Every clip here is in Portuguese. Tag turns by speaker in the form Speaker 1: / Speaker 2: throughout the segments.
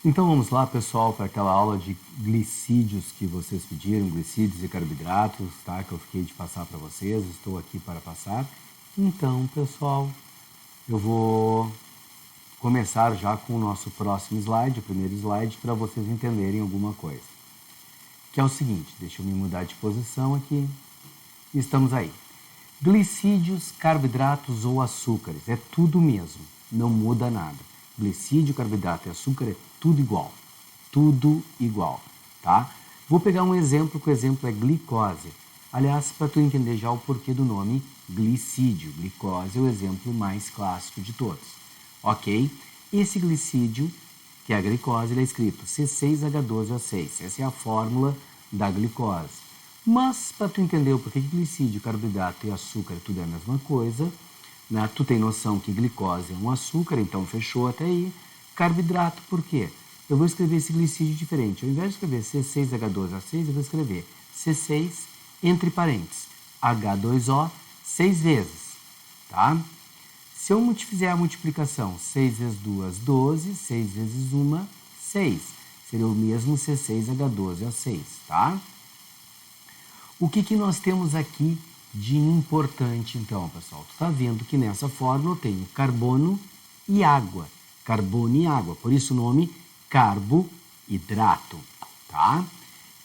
Speaker 1: Então vamos lá, pessoal, para aquela aula de glicídios que vocês pediram, glicídios e carboidratos, tá? Que eu fiquei de passar para vocês, estou aqui para passar. Então, pessoal, eu vou começar já com o nosso próximo slide, o primeiro slide, para vocês entenderem alguma coisa. Que é o seguinte, deixa eu me mudar de posição aqui. Estamos aí. Glicídios, carboidratos ou açúcares, é tudo mesmo, não muda nada. Glicídio, carboidrato e açúcar é tudo igual, tá? Vou pegar um exemplo, que o exemplo é glicose. Aliás, para tu entender já o porquê do nome glicídio, glicose é o exemplo mais clássico de todos, ok? Esse glicídio, que é a glicose, ele é escrito C6H12O6, essa é a fórmula da glicose. Mas, para tu entender o porquê que glicídio, carboidrato e açúcar tudo é a mesma coisa, né? Tu tem noção que glicose é um açúcar, então fechou até aí. Carboidrato, por quê? Eu vou escrever esse glicídio diferente. Ao invés de escrever C6H12O6, eu vou escrever C6, entre parênteses, H2O, 6 vezes, tá? Se eu fizer a multiplicação, 6 vezes 2, 12, 6 vezes 1, 6. Seria o mesmo C6H12O6, tá? O que nós temos aqui de importante, então, pessoal? Tu está vendo que nessa fórmula eu tenho carbono e água. Carbono e água, por isso o nome carboidrato, tá?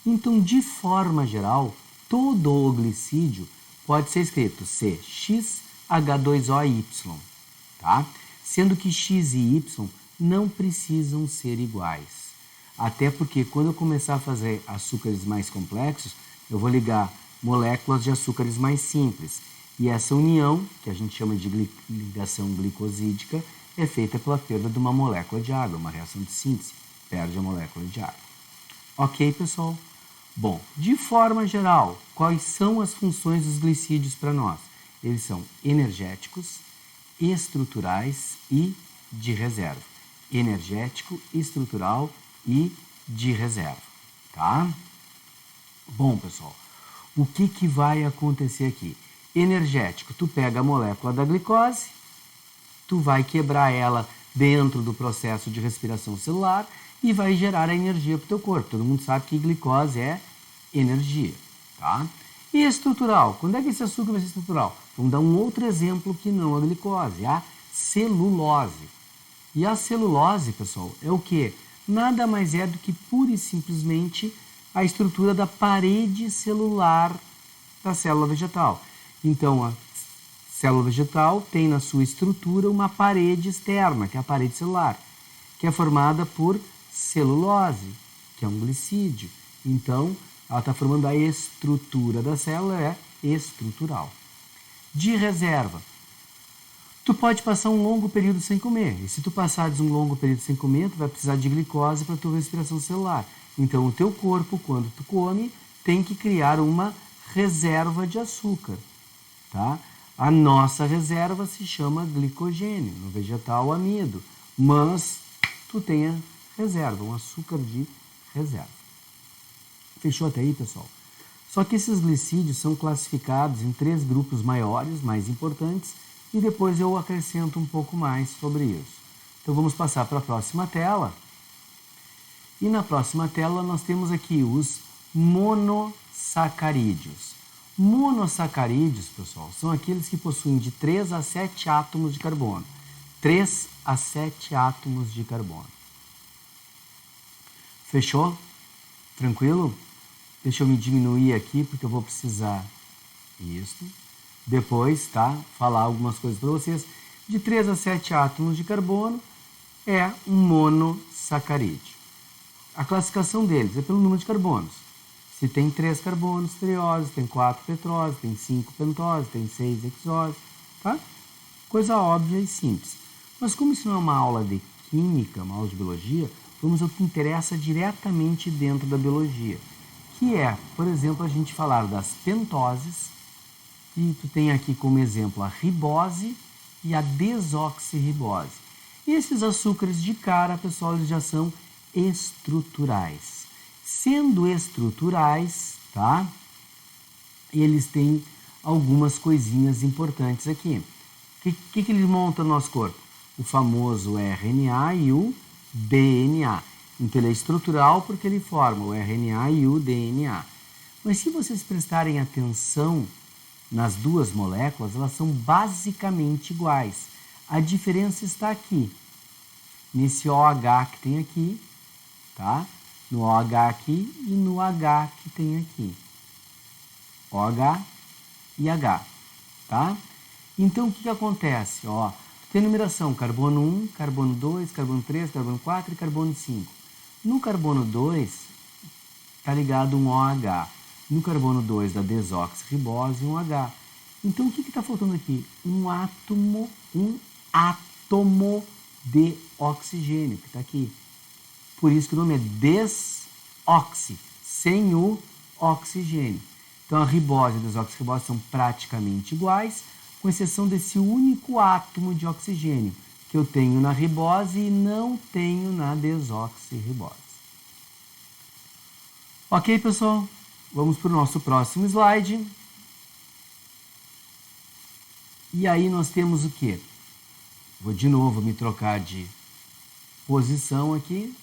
Speaker 1: Então, de forma geral, todo o glicídio pode ser escrito CXH2OY, tá? Sendo que X e Y não precisam ser iguais. Até porque quando eu começar a fazer açúcares mais complexos, eu vou ligar moléculas de açúcares mais simples. E essa união, que a gente chama de ligação glicosídica, é feita pela perda de uma molécula de água, uma reação de síntese, perde a molécula de água. Ok, pessoal? Bom, de forma geral, quais são as funções dos glicídios para nós? Eles são energéticos, estruturais e de reserva. Energético, estrutural e de reserva, tá? Bom, pessoal, o que vai acontecer aqui? Energético, tu pega a molécula da glicose, tu vai quebrar ela dentro do processo de respiração celular e vai gerar a energia para o teu corpo. Todo mundo sabe que glicose é energia, tá? E estrutural, quando é que esse açúcar vai ser estrutural? Vamos dar um outro exemplo que não a glicose, a celulose. E a celulose, pessoal, é o quê? Nada mais é do que pura e simplesmente a estrutura da parede celular da célula vegetal. Então, a célula vegetal tem na sua estrutura uma parede externa, que é a parede celular, que é formada por celulose, que é um glicídio. Então, ela está formando a estrutura da célula, é estrutural. De reserva, tu pode passar um longo período sem comer. E se tu passares um longo período sem comer, tu vai precisar de glicose para a tua respiração celular. Então, o teu corpo, quando tu come, tem que criar uma reserva de açúcar, tá? A nossa reserva se chama glicogênio, no vegetal amido, mas tu tem a reserva, um açúcar de reserva. Fechou até aí, pessoal? Só que esses glicídios são classificados em 3 grupos maiores, mais importantes, e depois eu acrescento um pouco mais sobre isso. Então vamos passar para a próxima tela. E na próxima tela nós temos aqui os monossacarídeos. Monossacarídeos, pessoal, são aqueles que possuem de 3 a 7 átomos de carbono. 3 a 7 átomos de carbono. Fechou? Tranquilo? Deixa eu me diminuir aqui, porque eu vou precisar isso. Depois, tá? Falar algumas coisas para vocês. De 3 a 7 átomos de carbono é um monossacarídeo. A classificação deles é pelo número de carbonos. Se tem 3 carbonos, triose, tem 4 petrose, tem 5 pentose, tem 6 hexose, tá? Coisa óbvia e simples. Mas como isso não é uma aula de química, uma aula de biologia, vamos ao que interessa diretamente dentro da biologia, que é, por exemplo, a gente falar das pentoses, e tu tem aqui como exemplo a ribose e a desoxirribose. E esses açúcares de cara, pessoal, eles já são estruturais. Sendo estruturais, tá? Eles têm algumas coisinhas importantes aqui. O que ele monta no nosso corpo? O famoso RNA e o DNA. Então ele é estrutural porque ele forma o RNA e o DNA. Mas se vocês prestarem atenção nas duas moléculas, elas são basicamente iguais. A diferença está aqui, nesse OH que tem aqui, tá? No OH aqui e no H que tem aqui. OH e H, tá? Então, o que acontece? Ó, tem numeração carbono 1, carbono 2, carbono 3, carbono 4 e carbono 5. No carbono 2, está ligado um OH. No carbono 2, da desoxirribose, um H. Então, o que está faltando aqui? Um átomo de oxigênio, que está aqui. Por isso que o nome é desoxi, sem o oxigênio. Então, a ribose e a desoxirribose são praticamente iguais, com exceção desse único átomo de oxigênio, que eu tenho na ribose e não tenho na desoxirribose. Ok, pessoal? Vamos para o nosso próximo slide. E aí nós temos o quê? Vou de novo me trocar de posição aqui.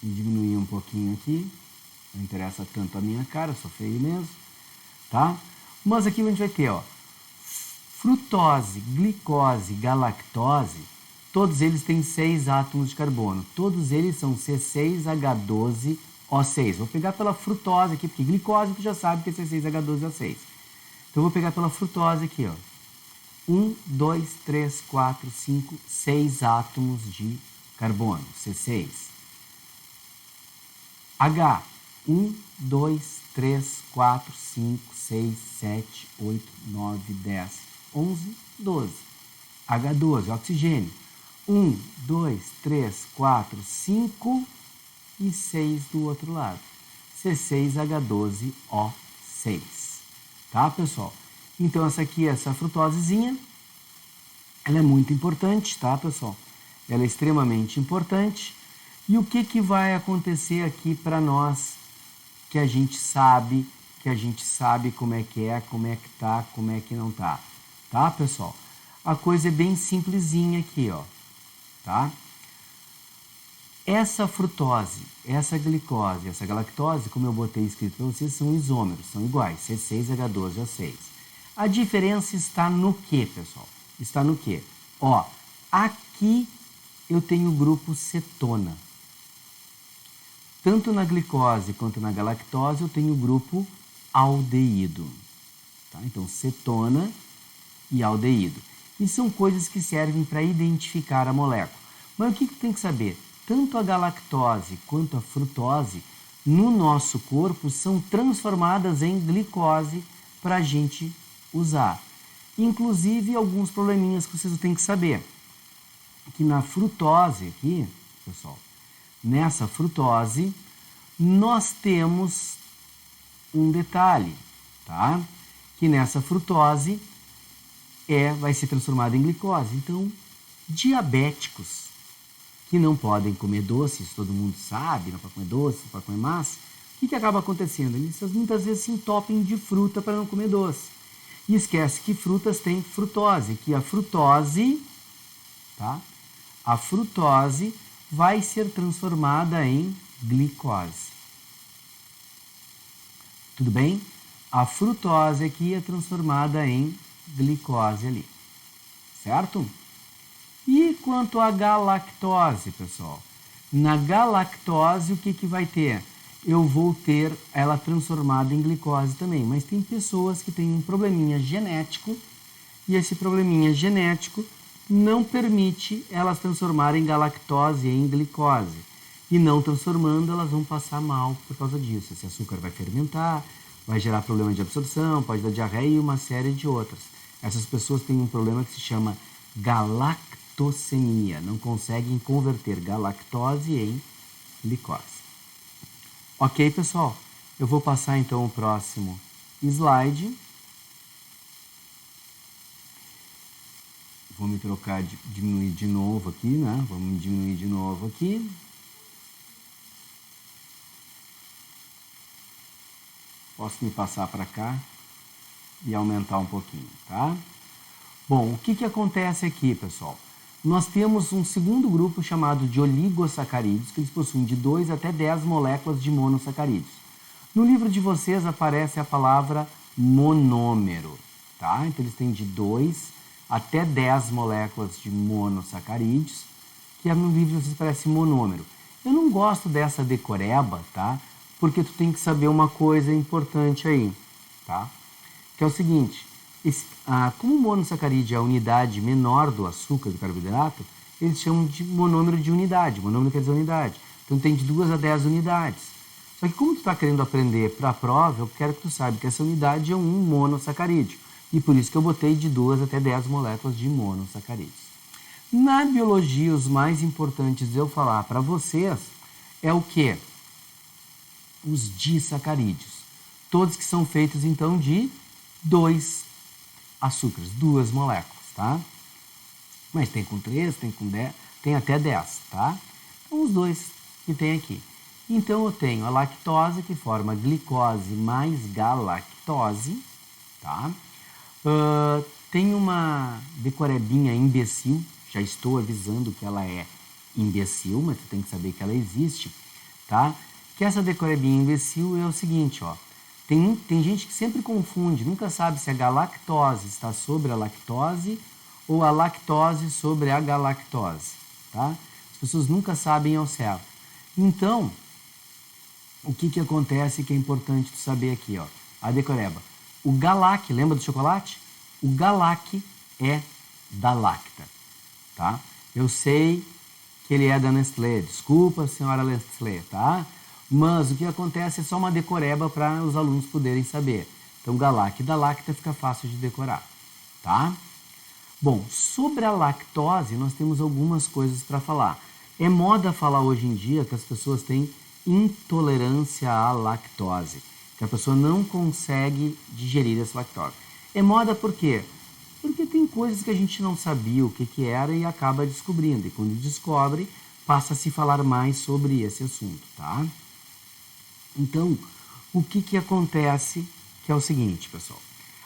Speaker 1: Diminuir um pouquinho aqui. Não interessa tanto a minha cara, sou feio mesmo. Tá? Mas aqui a gente vai ter, ó, frutose, glicose, galactose, todos eles têm 6 átomos de carbono. Todos eles são C6H12O6. Vou pegar pela frutose aqui, porque glicose tu já sabe que é C6H12O6. Então, vou pegar pela frutose aqui, ó. 1, 2, 3, 4, 5, 6 átomos de carbono, C6. H, 1, 2, 3, 4, 5, 6, 7, 8, 9, 10, 11, 12. H12, oxigênio. 1, 2, 3, 4, 5 e 6 do outro lado. C6H12O6. Tá, pessoal? Então, essa frutosezinha, ela é muito importante, tá, pessoal? Ela é extremamente importante. E o que vai acontecer aqui para nós, que a gente sabe como é que tá, como é que não tá. Tá, pessoal? A coisa é bem simplesinha aqui, ó. Tá? Essa frutose, essa glicose, essa galactose, como eu botei escrito para vocês, são isômeros, são iguais, C6H12O6. A diferença está no que, pessoal? Está no que? Ó, aqui eu tenho o grupo cetona. Tanto na glicose quanto na galactose eu tenho o grupo aldeído. Tá? Então, cetona e aldeído. E são coisas que servem para identificar a molécula. Mas o que tem que saber? Tanto a galactose quanto a frutose, no nosso corpo, são transformadas em glicose para a gente usar. Inclusive, alguns probleminhas que vocês têm que saber. Que na frutose aqui, pessoal, nessa frutose, nós temos um detalhe, tá? Que nessa frutose vai ser transformada em glicose. Então, diabéticos que não podem comer doces, todo mundo sabe, não pode comer doce, não pode comer massa, o que acaba acontecendo? Eles muitas vezes se entopem de fruta para não comer doce. E esquece que frutas têm frutose, que a frutose, tá? A frutose vai ser transformada em glicose. Tudo bem? A frutose aqui é transformada em glicose ali. Certo? E quanto à galactose, pessoal? Na galactose, o que vai ter? Eu vou ter ela transformada em glicose também. Mas tem pessoas que têm um probleminha genético e esse probleminha genético não permite elas transformarem galactose em glicose. E não transformando, elas vão passar mal por causa disso. Esse açúcar vai fermentar, vai gerar problema de absorção, pode dar diarreia e uma série de outras. Essas pessoas têm um problema que se chama galactosemia. Não conseguem converter galactose em glicose. Ok, pessoal? Eu vou passar então o próximo slide. Vou me trocar, diminuir de novo aqui, né? Vamos diminuir de novo aqui. Posso me passar para cá e aumentar um pouquinho, tá? Bom, o que acontece aqui, pessoal? nós temos um segundo grupo chamado de oligosacarídeos, que eles possuem de 2 até 10 moléculas de monossacarídeos. No livro de vocês aparece a palavra monômero, tá? Então eles têm de 2 até 10 moléculas de monossacarídeos, que no livro de vocês parece monômero. Eu não gosto dessa decoreba, tá? Porque tu tem que saber uma coisa importante aí, tá? Que é o seguinte, como o monossacarídeo é a unidade menor do açúcar, do carboidrato, eles chamam de monômero de unidade. Monômero quer dizer unidade. Então tem de 2 a 10 unidades. Só que como tu está querendo aprender para a prova, eu quero que tu saiba que essa unidade é um monossacarídeo. E por isso que eu botei de 2 até 10 moléculas de monossacarídeos. Na biologia, os mais importantes de eu falar para vocês é o quê? Os disacarídeos. Todos que são feitos, então, de 2 açúcares, 2 moléculas, tá? Mas tem com 3, tem com 10, tem até 10, tá? Então, os 2 que tem aqui. Então, eu tenho a lactose, que forma glicose mais galactose, tá? Tem uma decorebinha imbecil, já estou avisando que ela é imbecil, mas tu tem que saber que ela existe, tá? Que essa decorebinha imbecil é o seguinte, ó. Tem gente que sempre confunde, nunca sabe se a galactose está sobre a lactose ou a lactose sobre a galactose, tá? As pessoas nunca sabem ao certo. Então, o que acontece que é importante tu saber aqui, ó? A decoreba. O Galac, lembra do chocolate? O Galac é da Lacta, tá? Eu sei que ele é da Nestlé, desculpa, senhora Nestlé, tá? Mas o que acontece é só uma decoreba para os alunos poderem saber. Então, Galac da Lacta fica fácil de decorar, tá? Bom, sobre a lactose, nós temos algumas coisas para falar. É moda falar hoje em dia que as pessoas têm intolerância à lactose, que a pessoa não consegue digerir essa lactose. É moda por quê? Porque tem coisas que a gente não sabia o que era e acaba descobrindo. E quando descobre, passa a se falar mais sobre esse assunto, tá? Então, o que acontece que é o seguinte, pessoal.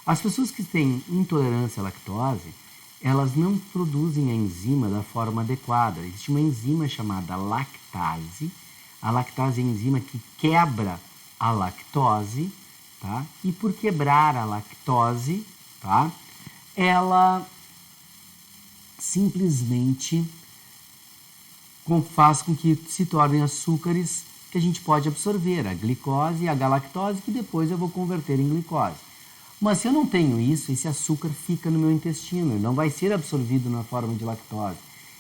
Speaker 1: As pessoas que têm intolerância à lactose, elas não produzem a enzima da forma adequada. Existe uma enzima chamada lactase. A lactase é a enzima que quebra a lactose, tá? E por quebrar a lactose, tá? Ela simplesmente faz com que se tornem açúcares que a gente pode absorver, a glicose e a galactose, que depois eu vou converter em glicose. Mas se eu não tenho isso, esse açúcar fica no meu intestino, ele não vai ser absorvido na forma de lactose.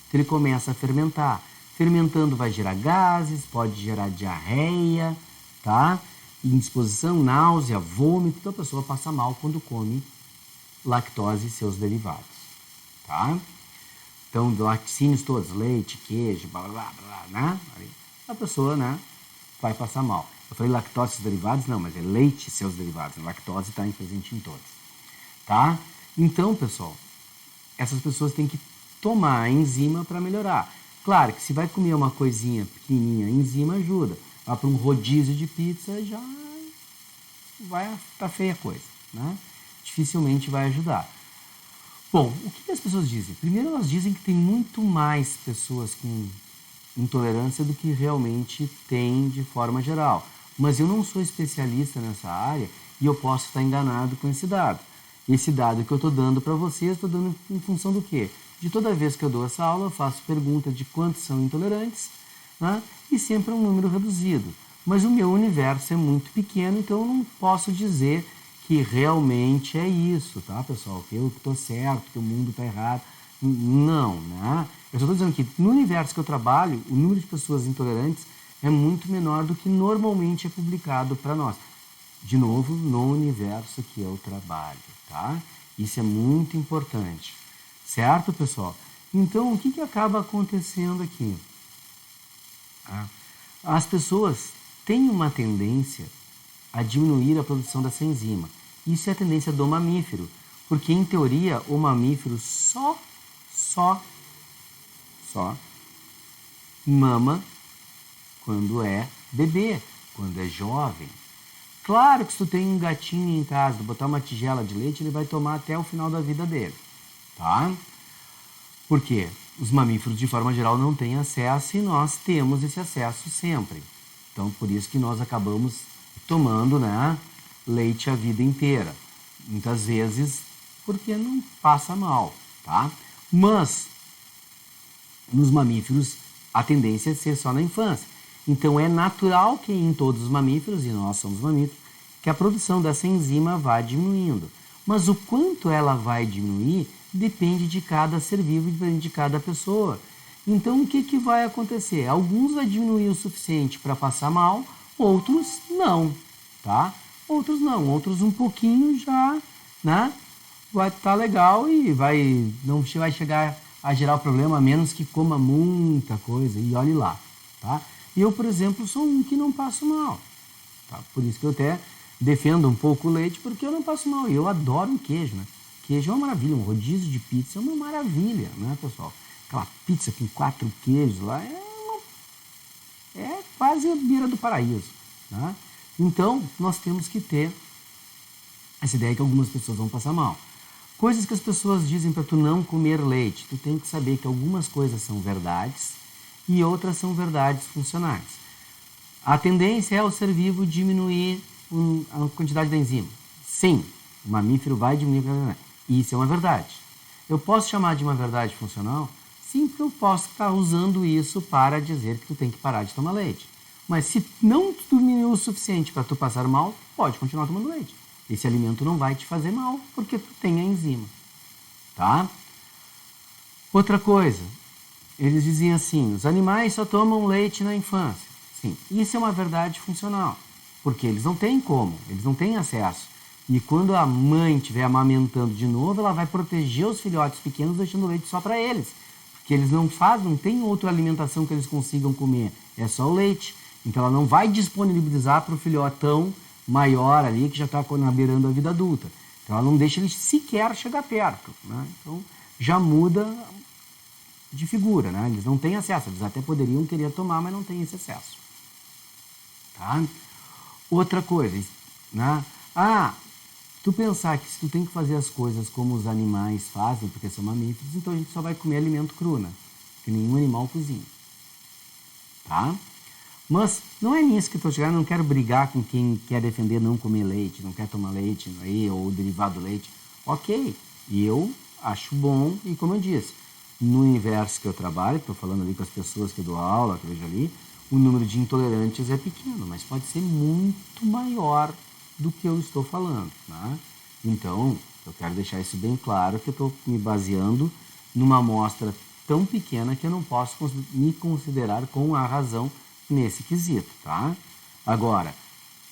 Speaker 1: Então ele começa a fermentar. Fermentando vai gerar gases, pode gerar diarreia, tá? Indisposição, náusea, vômito, então a pessoa passa mal quando come lactose e seus derivados, tá? Então, laticínios todos, leite, queijo, blá, blá, blá, né? A pessoa, né, vai passar mal. Eu falei lactose e seus derivados? Não, mas é leite e seus derivados. A lactose está presente em todos, tá? Então, pessoal, essas pessoas têm que tomar a enzima para melhorar. Claro que se vai comer uma coisinha pequenininha, a enzima ajuda. Vai para um rodízio de pizza, já vai estar feia a coisa, né? Dificilmente vai ajudar. Bom, o que as pessoas dizem? Primeiro, elas dizem que tem muito mais pessoas com intolerância do que realmente tem de forma geral. Mas eu não sou especialista nessa área e eu posso estar enganado com esse dado. Esse dado que eu estou dando para vocês, estou dando em função do quê? De toda vez que eu dou essa aula, eu faço pergunta de quantos são intolerantes, né? E sempre é um número reduzido. Mas o meu universo é muito pequeno, então eu não posso dizer que realmente é isso, tá, pessoal? Que eu estou certo, que o mundo está errado. Não, né? Eu só estou dizendo que no universo que eu trabalho, o número de pessoas intolerantes é muito menor do que normalmente é publicado para nós. De novo, no universo que eu trabalho, tá? Isso é muito importante. Certo, pessoal? Então, o que acaba acontecendo aqui? As pessoas têm uma tendência a diminuir a produção dessa enzima. Isso é a tendência do mamífero, porque, em teoria, o mamífero só mama quando é bebê, quando é jovem. Claro que se tu tem um gatinho em casa, botar uma tigela de leite, ele vai tomar até o final da vida dele, tá? Por quê? Os mamíferos, de forma geral, não têm acesso e nós temos esse acesso sempre. Então, por isso que nós acabamos tomando, né, leite a vida inteira. Muitas vezes porque não passa mal, tá? Mas, nos mamíferos, a tendência é ser só na infância. Então, é natural que em todos os mamíferos, e nós somos mamíferos, que a produção dessa enzima vá diminuindo. Mas o quanto ela vai diminuir depende de cada ser vivo, depende de cada pessoa. Então, o que vai acontecer? Alguns vai diminuir o suficiente para passar mal, outros não, tá? Outros não, outros um pouquinho já, né? Vai estar legal e não vai chegar a gerar problema, a menos que coma muita coisa e olhe lá, tá? Eu, por exemplo, sou um que não passo mal, tá? Por isso que eu até defendo um pouco o leite, porque eu não passo mal. E eu adoro um queijo, né? Queijo é uma maravilha, um rodízio de pizza é uma maravilha, né, pessoal? Aquela pizza com 4 queijos lá é quase a beira do paraíso, né? Então, nós temos que ter essa ideia que algumas pessoas vão passar mal. Coisas que as pessoas dizem para tu não comer leite. Tu tem que saber que algumas coisas são verdades e outras são verdades funcionais. A tendência é o ser vivo diminuir a quantidade da enzima. Sim, o mamífero vai diminuir a quantidade. Isso é uma verdade. Eu posso chamar de uma verdade funcional? Sim, porque eu posso estar usando isso para dizer que tu tem que parar de tomar leite. Mas se não diminuiu o suficiente para tu passar mal, pode continuar tomando leite. Esse alimento não vai te fazer mal, porque tu tem a enzima. Tá? Outra coisa, eles diziam assim, os animais só tomam leite na infância. Sim, isso é uma verdade funcional, porque eles não têm como, eles não têm acesso. E quando a mãe estiver amamentando de novo, ela vai proteger os filhotes pequenos deixando leite só para eles. Porque eles não tem outra alimentação que eles consigam comer, é só o leite. Então ela não vai disponibilizar para o filhotão maior ali, que já está beirando a vida adulta. Então ela não deixa ele sequer chegar perto, né? Então já muda de figura, né? Eles não têm acesso, eles até poderiam querer tomar, mas não têm esse acesso. Tá? Outra coisa, né? Tu pensar que se tu tem que fazer as coisas como os animais fazem, porque são mamíferos, então a gente só vai comer alimento cru, né? Que nenhum animal cozinha. Tá? Mas não é nisso que eu estou chegando, eu não quero brigar com quem quer defender não comer leite, não quer tomar leite aí, ou derivado do leite. Ok, e eu acho bom, e como eu disse, no universo que eu trabalho, estou falando ali com as pessoas que eu dou aula, que eu vejo ali, o número de intolerantes é pequeno, mas pode ser muito maior do que eu estou falando, né? Então, eu quero deixar isso bem claro, que eu estou me baseando numa amostra tão pequena que eu não posso me considerar com a razão nesse quesito, tá? Agora,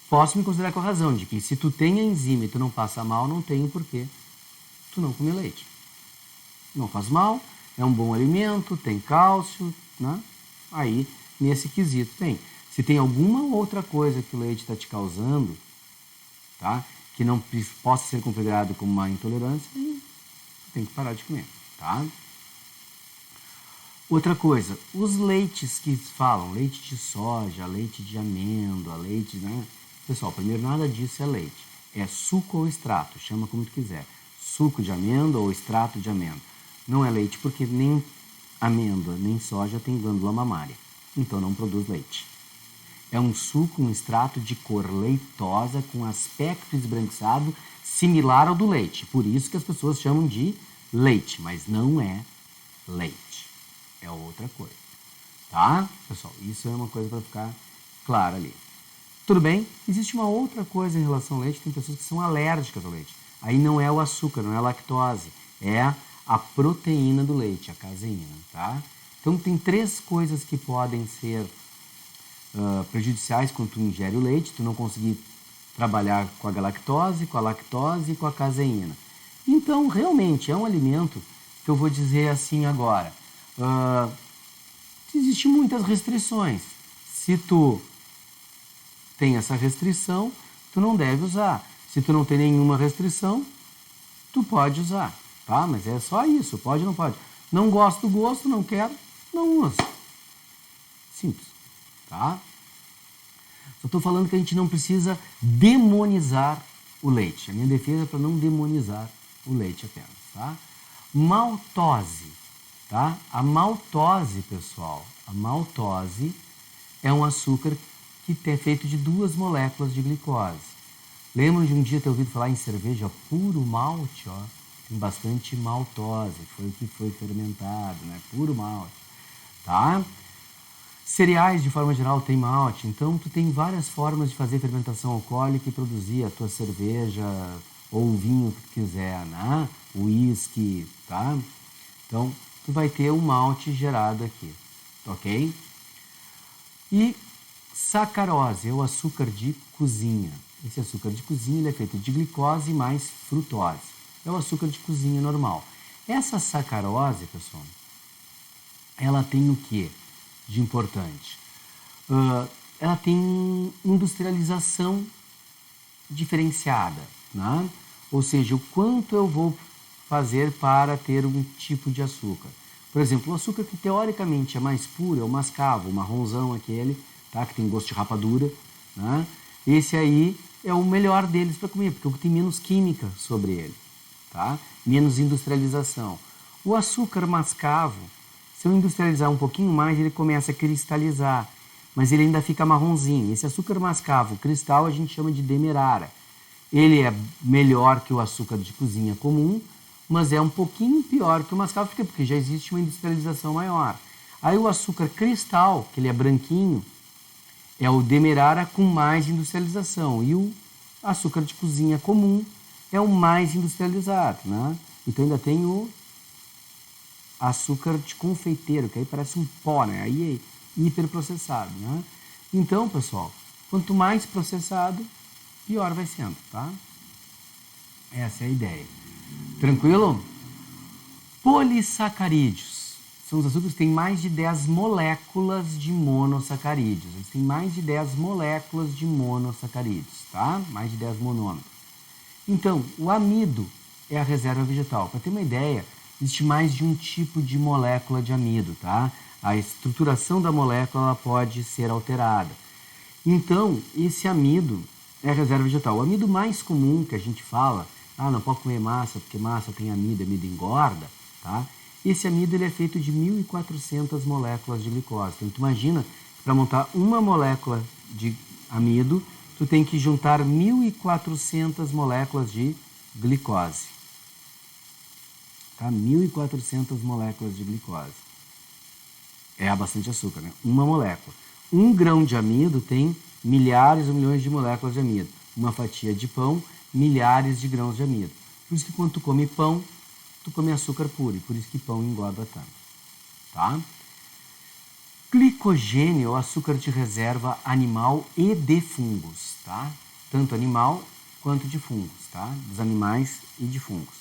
Speaker 1: posso me considerar com a razão de que se tu tem a enzima e tu não passa mal, não tem porquê tu não comer leite. Não faz mal, é um bom alimento, tem cálcio, né? Aí, nesse quesito tem. Se tem alguma outra coisa que o leite está te causando, tá? Que não possa ser configurado como uma intolerância, tem que parar de comer, tá? Outra coisa, os leites que falam, leite de soja, leite de amêndoa, leite, né? Pessoal, primeiro, nada disso é leite. É suco ou extrato, chama como tu quiser. Suco de amêndoa ou extrato de amêndoa. Não é leite porque nem amêndoa, nem soja tem glândula mamária. Então não produz leite. É um suco, um extrato de cor leitosa, com aspecto esbranquiçado, similar ao do leite. Por isso que as pessoas chamam de leite, mas não é leite. É outra coisa. Tá? Pessoal, isso é uma coisa para ficar clara ali. Tudo bem? Existe uma outra coisa em relação ao leite. Tem pessoas que são alérgicas ao leite. Aí não é o açúcar, não é a lactose. É a proteína do leite, a caseína. Tá? Então, tem 3 coisas que podem ser prejudiciais quando tu ingere o leite. Tu não conseguir trabalhar com a galactose, com a lactose e com a caseína. Então, realmente, é um alimento que eu vou dizer assim agora. Existem muitas restrições. Se tu tem essa restrição, tu não deve usar. Se tu não tem nenhuma restrição, tu pode usar, tá? Mas é só isso, pode ou não pode. Não gosto do gosto, não quero, não uso. Simples, tá? Só estou falando que a gente não precisa demonizar o leite. A minha defesa é para não demonizar o leite apenas, tá? Maltose. tá? A maltose, pessoal, a maltose é um açúcar que é feito de 2 moléculas de glicose. Lembram de um dia ter ouvido falar em cerveja puro malte, ó? Tem bastante maltose, foi o que foi fermentado, né? Puro malte, tá? Cereais, de forma geral, tem malte, então tu tem várias formas de fazer fermentação alcoólica e produzir a tua cerveja ou o vinho que tu quiser, né? O uísque, tá? Então, tu vai ter o malte gerado aqui, ok? E sacarose é o açúcar de cozinha. Esse açúcar de cozinha ele é feito de glicose mais frutose. É o açúcar de cozinha normal. Essa sacarose, pessoal, ela tem o que de importante? Ela tem industrialização diferenciada, né? Ou seja, o quanto eu vou fazer para ter um tipo de açúcar. Por exemplo, o açúcar que teoricamente é mais puro é o mascavo, o marronzão aquele, tá? Que tem gosto de rapadura, né? Esse aí é o melhor deles para comer, porque tem menos química sobre ele, tá? Menos industrialização. O açúcar mascavo, se eu industrializar um pouquinho mais, ele começa a cristalizar, mas ele ainda fica marronzinho. Esse açúcar mascavo cristal a gente chama de demerara. Ele é melhor que o açúcar de cozinha comum, mas é um pouquinho pior que o mascavo, porque já existe uma industrialização maior. Aí o açúcar cristal, que ele é branquinho, é o demerara com mais industrialização. E o açúcar de cozinha comum é o mais industrializado, né? Então ainda tem o açúcar de confeiteiro, que aí parece um pó, né? Aí é hiperprocessado, né? Então, pessoal, quanto mais processado, pior vai sendo, tá? Essa é a ideia. Tranquilo? Polissacarídeos. São os açúcares que têm mais de 10 moléculas de monossacarídeos. Eles têm mais de 10 moléculas de monossacarídeos, tá? Mais de 10 monômetros. Então, o amido é a reserva vegetal. Para ter uma ideia, existe mais de um tipo de molécula de amido, tá? A estruturação da molécula ela pode ser alterada. Então, esse amido é a reserva vegetal. O amido mais comum que a gente fala, não pode comer massa, porque massa tem amido engorda, tá? Esse amido ele é feito de 1.400 moléculas de glicose. Então, tu imagina que para montar uma molécula de amido, tu tem que juntar 1.400 moléculas de glicose. Tá? 1.400 moléculas de glicose. É bastante açúcar, né? Uma molécula. 1 grão de amido tem milhares ou milhões de moléculas de amido. Uma fatia de pão, milhares de grãos de amido. Por isso que quando tu come pão, tu come açúcar puro, e por isso que pão engorda tanto, tá? Glicogênio é o açúcar de reserva animal e de fungos, tá? Tanto animal quanto de fungos, tá? Dos animais e de fungos.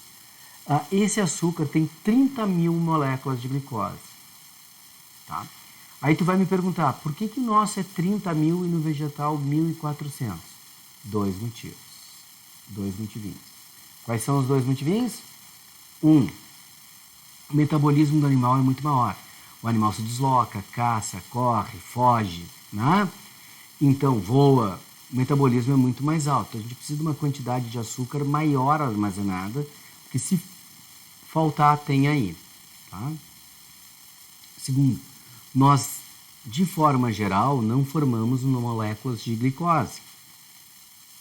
Speaker 1: Esse açúcar tem 30.000 moléculas de glicose, tá? Aí tu vai me perguntar, por que o nosso é 30.000 e no vegetal 1.400? 2 motivos. 2 motivinhos. Quais são os 2 motivinhos? O metabolismo do animal é muito maior. O animal se desloca, caça, corre, foge, né? Então voa. O metabolismo é muito mais alto. A gente precisa de uma quantidade de açúcar maior armazenada, porque se faltar, tem aí. Tá? Segundo, nós, de forma geral, não formamos moléculas de glicose.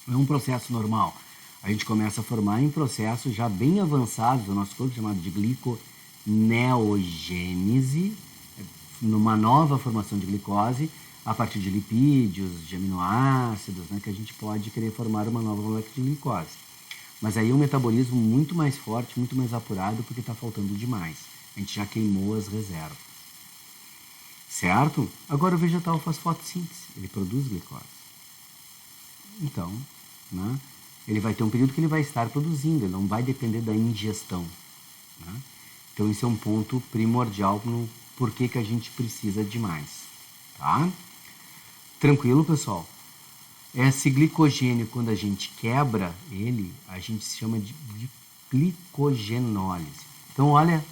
Speaker 1: Não é um processo normal. A gente começa a formar em processos já bem avançados do nosso corpo, chamado de gliconeogênese, numa nova formação de glicose, a partir de lipídios, de aminoácidos, né, que a gente pode querer formar uma nova molécula de glicose. Mas aí é um metabolismo muito mais forte, muito mais apurado, porque está faltando demais. A gente já queimou as reservas. Certo? Agora o vegetal faz fotossíntese, ele produz glicose. Então, né? Ele vai ter um período que ele vai estar produzindo, ele não vai depender da ingestão. Né? Então, isso é um ponto primordial no porquê que a gente precisa de mais. Tá? Tranquilo, pessoal? Esse glicogênio, quando a gente quebra ele, a gente se chama de glicogenólise. Então, olha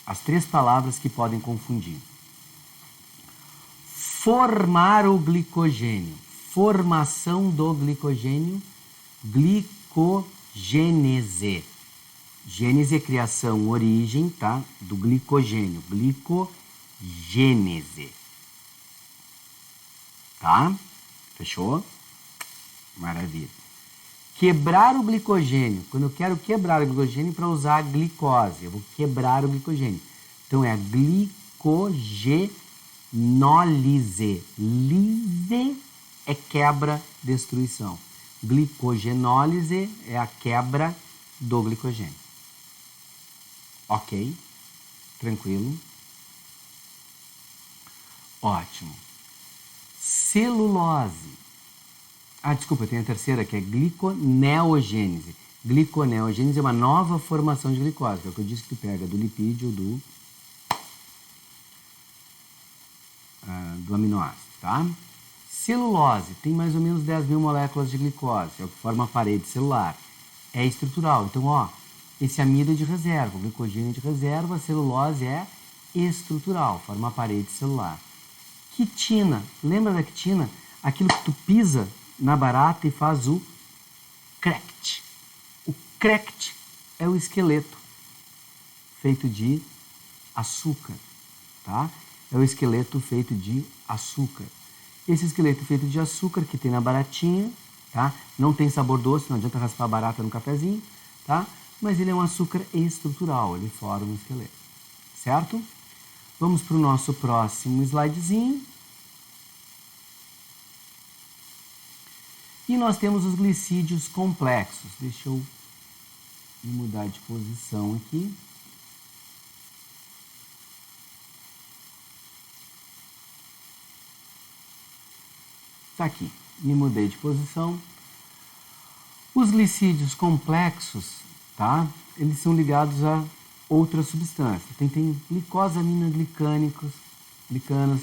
Speaker 1: as 3 palavras que podem confundir. Formar o glicogênio. Formação do glicogênio, glicogênese. Gênese é criação, origem, tá? Do glicogênio. Glicogênese. Tá? Fechou? Maravilha. Quebrar o glicogênio. Quando eu quero quebrar o glicogênio para usar a glicose, eu vou quebrar o glicogênio. Então é a glicogenólise. Lise é quebra, destruição. Glicogenólise é a quebra do glicogênio. Ok? Tranquilo? Ótimo. Celulose. Desculpa, tem a terceira, que é gliconeogênese. Gliconeogênese é uma nova formação de glicose, que é o que eu disse que tu pega do lipídio do aminoácido, tá? Celulose tem mais ou menos 10 mil moléculas de glicose, é o que forma a parede celular. É estrutural, então, ó, esse amido é de reserva, o glicogênio é de reserva, a celulose é estrutural, forma a parede celular. Quitina, lembra da quitina? Aquilo que tu pisa na barata e faz o crect. O crect é o esqueleto feito de açúcar, tá? É o esqueleto feito de açúcar. Esse esqueleto feito de açúcar que tem na baratinha, tá? Não tem sabor doce, não adianta raspar a barata no cafezinho, tá? Mas ele é um açúcar estrutural, ele forma um esqueleto, certo? Vamos para o nosso próximo slidezinho. E nós temos os glicídios complexos. Deixa eu me mudar de posição aqui. Tá aqui, me mudei de posição. Os glicídios complexos, tá? Eles são ligados a outras substâncias. Tem glicosaminoglicanas,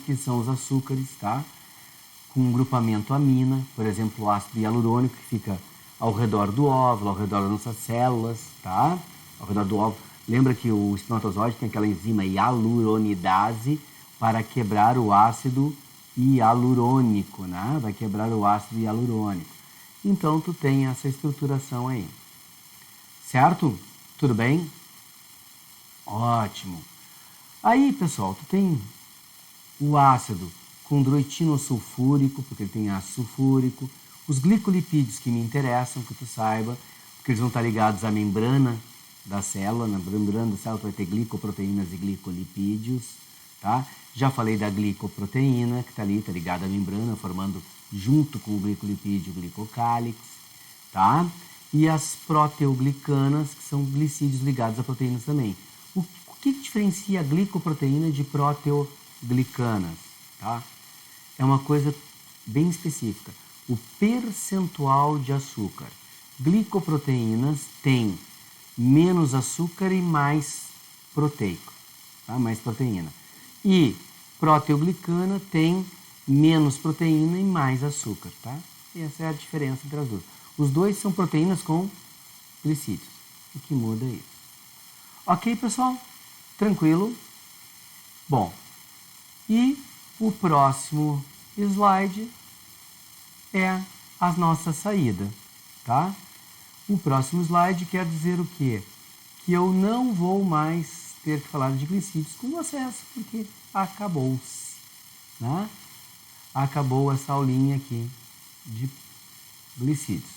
Speaker 1: que são os açúcares, tá? Com um grupamento amina, por exemplo, o ácido hialurônico, que fica ao redor do óvulo, ao redor das nossas células, tá? Ao redor do óvulo. Lembra que o espermatozoide tem aquela enzima hialuronidase para quebrar o ácido hialurônico, né? Vai quebrar o ácido hialurônico. Então, tu tem essa estruturação aí. Certo? Tudo bem? Ótimo. Aí, pessoal, tu tem o ácido condroitinosulfúrico, porque ele tem ácido sulfúrico, os glicolipídios que me interessam, que tu saiba, porque eles vão estar ligados à membrana da célula, na membrana da célula tu vai ter glicoproteínas e glicolipídios, tá? Já falei da glicoproteína, que está ali, está ligada à membrana, formando junto com o glicolipídio o glicocálix, tá? E as proteoglicanas, que são glicídios ligados a proteínas também. O que diferencia a glicoproteína de proteoglicanas, tá? É uma coisa bem específica. O percentual de açúcar. Glicoproteínas têm menos açúcar e mais proteico, tá? Mais proteína. E proteoglicana tem menos proteína e mais açúcar, tá? Essa é a diferença entre as duas. Os dois são proteínas com glicídios. O que muda é isso. Ok, pessoal? Tranquilo? Bom, e o próximo slide é a nossa saída, tá? O próximo slide quer dizer o quê? Que eu não vou mais ter que falar de glicídios com vocês, porque acabou-se, né? Acabou essa aulinha aqui de glicídios.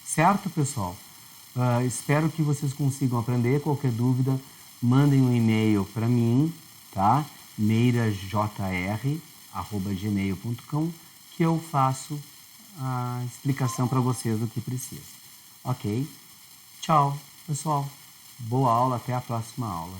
Speaker 1: Certo, pessoal? Espero que vocês consigam aprender. Qualquer dúvida, mandem um e-mail para mim, tá? meirajr@gmail.com, que eu faço a explicação para vocês do que precisa. Ok? Tchau, pessoal. Boa aula, até a próxima aula.